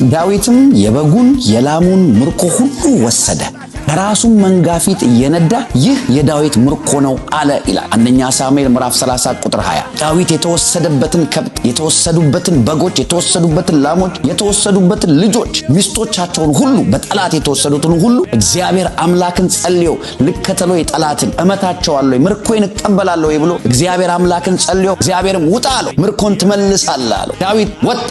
ዳዊትም የበጉን የላሙን ምርኮ ሁሉ ወሰደ፣ ከራሱም መንጋ ፊት እየነዳ ይህ የዳዊት ምርኮ ነው አለ ይላል። አንደኛ ሳሙኤል ምዕራፍ 30 ቁጥር 20። ዳዊት የተወሰደበትን ከብት፣ የተወሰዱበትን በጎች፣ የተወሰዱበትን ላሞች፣ የተወሰዱበትን ልጆች፣ ሚስቶቻቸውን ሁሉ በጠላት የተወሰዱትን ሁሉ እግዚአብሔር አምላክን ጸልዮ ልከተሎ የጠላትን እመታቸዋለሁ ምርኮን እቀበላለሁ ብሎ እግዚአብሔር አምላክን ጸልዮ እግዚአብሔርም ውጣ አለው፣ ምርኮን ትመልሳለህ አለው። ዳዊት ወጣ፣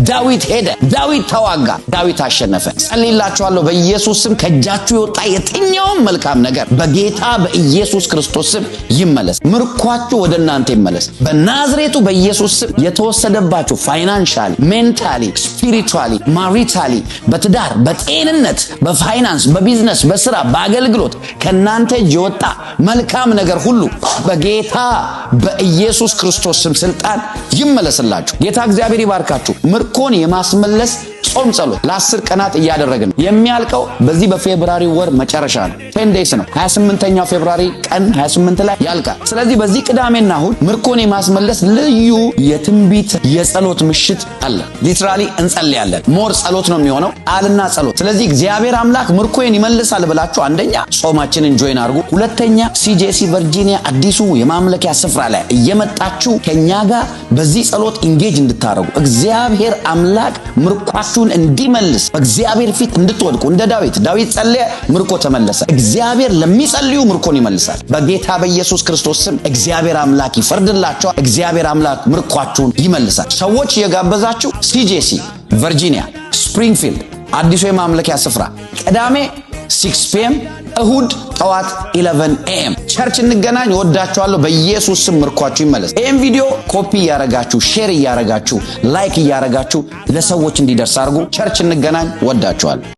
ዳዊት ሄደ፣ ዳዊት ተዋጋ፣ ዳዊት አሸነፈ። ጸልይላችኋለሁ በኢየሱስ ስም ከእጃችሁ የወጣ የትኛውም መልካም ነገር በጌታ በኢየሱስ ክርስቶስ ስም ይመለስ። ምርኳችሁ ወደ እናንተ ይመለስ በናዝሬቱ በኢየሱስ ስም። የተወሰደባችሁ ፋይናንሻሊ፣ ሜንታሊ፣ ስፒሪቹዋሊ፣ ማሪታሊ፣ በትዳር፣ በጤንነት፣ በፋይናንስ፣ በቢዝነስ፣ በስራ፣ በአገልግሎት ከናንተ እጅ የወጣ መልካም ነገር ሁሉ በጌታ በኢየሱስ ክርስቶስ ስም ስልጣን ይመለስላችሁ። ጌታ እግዚአብሔር ይባርካችሁ። ምርኮን የማስመለስ ጾም ጸሎት ለ10 ቀናት እያደረግን የሚያልቀው በዚህ በፌብሩዋሪ ወር መጨረሻ ነው። 10 ዴይስ ነው። 28ኛው ፌብሩዋሪ ቀን 28 ላይ ያልቃል። ስለዚህ በዚህ ቅዳሜና እሁድ ምርኮን የማስመለስ ልዩ የትንቢት የጸሎት ምሽት አለ። ሊትራሊ እንጸልያለን። ሞር ጸሎት ነው የሚሆነው፣ ቃልና ጸሎት። ስለዚህ እግዚአብሔር አምላክ ምርኮን ይመልሳል ብላችሁ አንደኛ ጾማችንን ጆይን አድርጉ፣ ሁለተኛ ሲጄሲ ቨርጂኒያ አዲሱ የማምለኪያ ስፍራ ላይ እየመጣችሁ ከኛ ጋር በዚህ ጸሎት ኢንጌጅ እንድታረጉ እግዚአብሔር አምላክ ምርኳችሁን እንዲመልስ በእግዚአብሔር ፊት እንድትወድቁ እንደ ዳዊት ጸለየ፣ ምርኮ ተመለሰ። እግዚአብሔር ለሚጸልዩ ምርኮን ይመልሳል። በጌታ በኢየሱስ ክርስቶስ ስም እግዚአብሔር አምላክ ይፈርድላችኋል። እግዚአብሔር አምላክ ምርኳችሁን ይመልሳል። ሰዎች የጋበዛችሁ ሲጄሲ ቨርጂኒያ ስፕሪንግፊልድ አዲሱ የማምለኪያ ስፍራ ቅዳሜ 6 PM እሁድ ጠዋት 11 AM ቸርች እንገናኝ። ወዳችኋለሁ። በኢየሱስ ስም ምርኳችሁ ይመለስ። ይህን ቪዲዮ ኮፒ እያረጋችሁ ሼር እያረጋችሁ ላይክ እያረጋችሁ ለሰዎች እንዲደርስ አድርጉ። ቸርች እንገናኝ። ወዳችኋለሁ።